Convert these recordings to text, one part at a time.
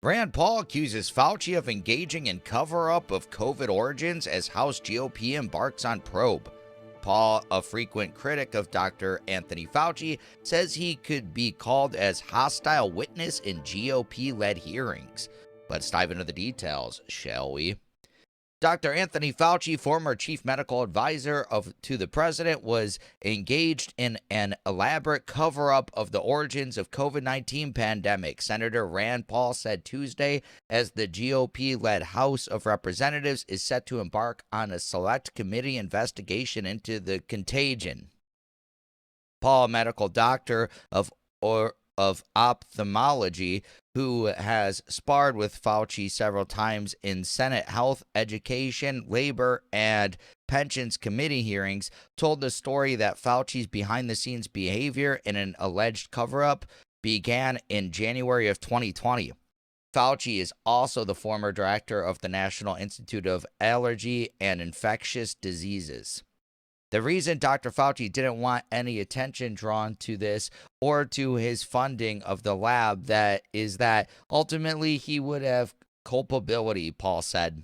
Rand Paul accuses Fauci of engaging in cover-up of COVID origins as House GOP embarks on probe. Paul, a frequent critic of Dr. Anthony Fauci, says he could be called as hostile witness in GOP-led hearings. Let's dive into the details, shall we? Dr. Anthony Fauci, former chief medical advisor to the president, was engaged in an elaborate cover-up of the origins of COVID-19 pandemic, Senator Rand Paul said Tuesday, as the GOP-led House of Representatives is set to embark on a select committee investigation into the contagion. Paul, a medical doctor of ophthalmology, who has sparred with Fauci several times in Senate Health, Education, Labor, and Pensions Committee hearings, told the story that Fauci's behind-the-scenes behavior in an alleged cover-up began in January of 2020. Fauci is also the former director of the National Institute of Allergy and Infectious Diseases. The reason Dr. Fauci didn't want any attention drawn to this or to his funding of the lab is that ultimately he would have culpability, Paul said.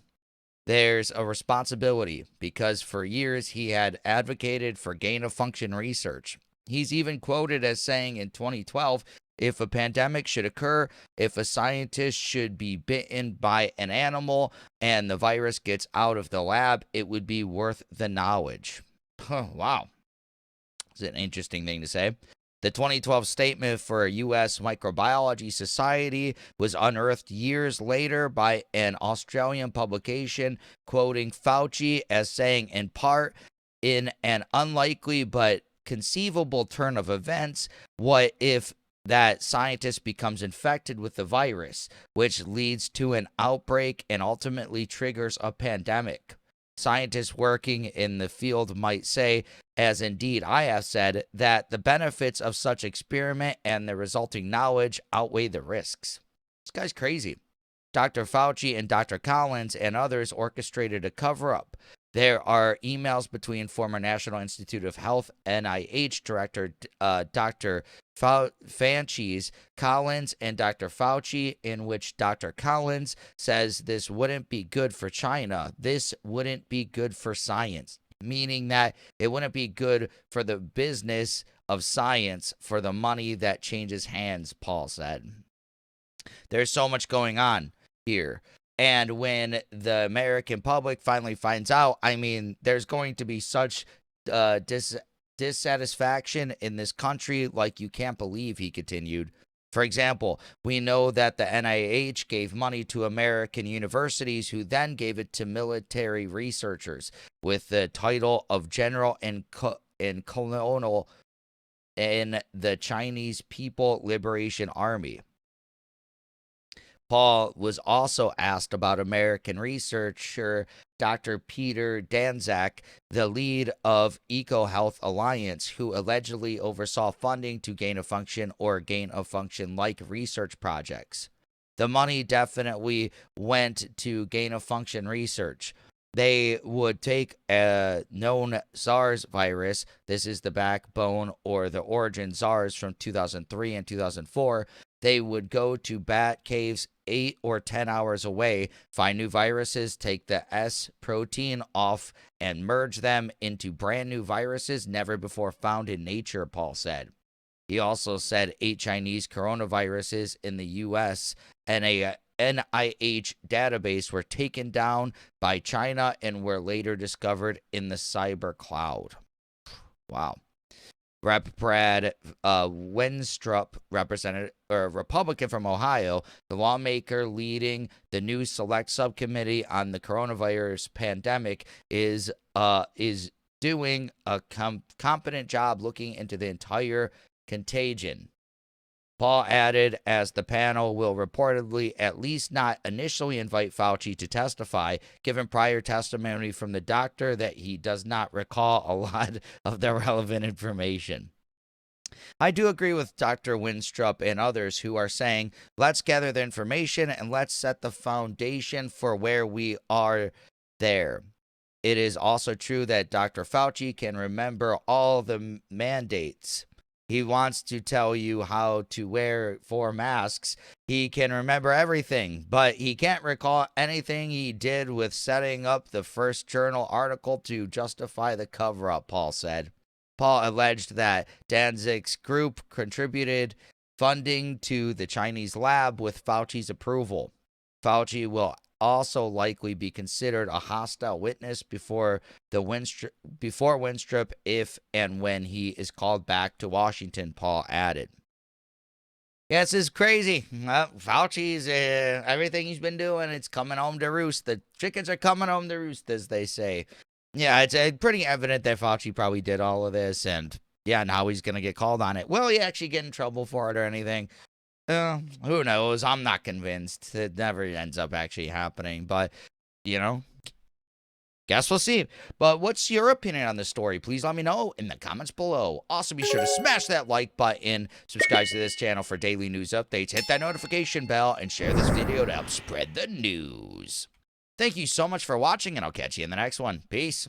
There's a responsibility because for years he had advocated for gain-of-function research. He's even quoted as saying in 2012, if a pandemic should occur, if a scientist should be bitten by an animal and the virus gets out of the lab, it would be worth the knowledge. Wow. It's an interesting thing to say. The 2012 statement for a U.S. Microbiology Society was unearthed years later by an Australian publication, quoting Fauci as saying, in part, in an unlikely but conceivable turn of events, what if that scientist becomes infected with the virus, which leads to an outbreak and ultimately triggers a pandemic? Scientists working in the field might say, as indeed I have said, that the benefits of such experiment and the resulting knowledge outweigh the risks. This guy's crazy. Dr. Fauci and Dr. Collins and others orchestrated a cover-up. There are emails between former National Institute of Health NIH Director Dr. Fauci's Collins and Dr. Fauci, in which Dr. Collins says this wouldn't be good for China. This wouldn't be good for science, meaning that it wouldn't be good for the business of science, for the money that changes hands, Paul said. There's so much going on here. And when the American public finally finds out, I mean, there's going to be such dissatisfaction in this country like you can't believe, he continued. For example, we know that the NIH gave money to American universities who then gave it to military researchers with the title of general and colonel in the Chinese People Liberation Army. Paul was also asked about American researcher Dr. Peter Danzak, the lead of EcoHealth Alliance, who allegedly oversaw funding to gain-of-function or gain-of-function-like research projects. The money definitely went to gain-of-function research. They would take a known SARS virus, this is the backbone or the origin SARS from 2003 and 2004, they would go to bat caves 8 or 10 hours away, find new viruses, take the S protein off, and merge them into brand new viruses never before found in nature, Paul said. He also said 8 Chinese coronaviruses in the U.S. and a NIH database were taken down by China and were later discovered in the cyber cloud. Wow. Rep. Brad Wenstrup, Republican from Ohio, the lawmaker leading the new select subcommittee on the coronavirus pandemic, is doing a competent job looking into the entire contagion. Paul added, as the panel will reportedly at least not initially invite Fauci to testify, given prior testimony from the doctor that he does not recall a lot of the relevant information. I do agree with Dr. Winstrup and others who are saying, let's gather the information and let's set the foundation for where we are there. It is also true that Dr. Fauci can remember all the mandates. He wants to tell you how to wear 4 masks. He can remember everything, but he can't recall anything he did with setting up the first journal article to justify the cover-up, Paul said. Paul alleged that Danzig's group contributed funding to the Chinese lab with Fauci's approval. Fauci will also likely be considered a hostile witness before Winstrip if and when he is called back to Washington, Paul added. Yeah, this is crazy. Fauci's, everything he's been doing, it's coming home to roost. The chickens are coming home to roost, as they say. Yeah, it's pretty evident that Fauci probably did all of this, and yeah, now he's going to get called on it. Will he actually get in trouble for it or anything? Who knows? I'm not convinced. It never ends up actually happening, but, guess we'll see. But what's your opinion on this story? Please let me know in the comments below. Also, be sure to smash that like button, subscribe to this channel for daily news updates, hit that notification bell, and share this video to help spread the news. Thank you so much for watching, and I'll catch you in the next one. Peace.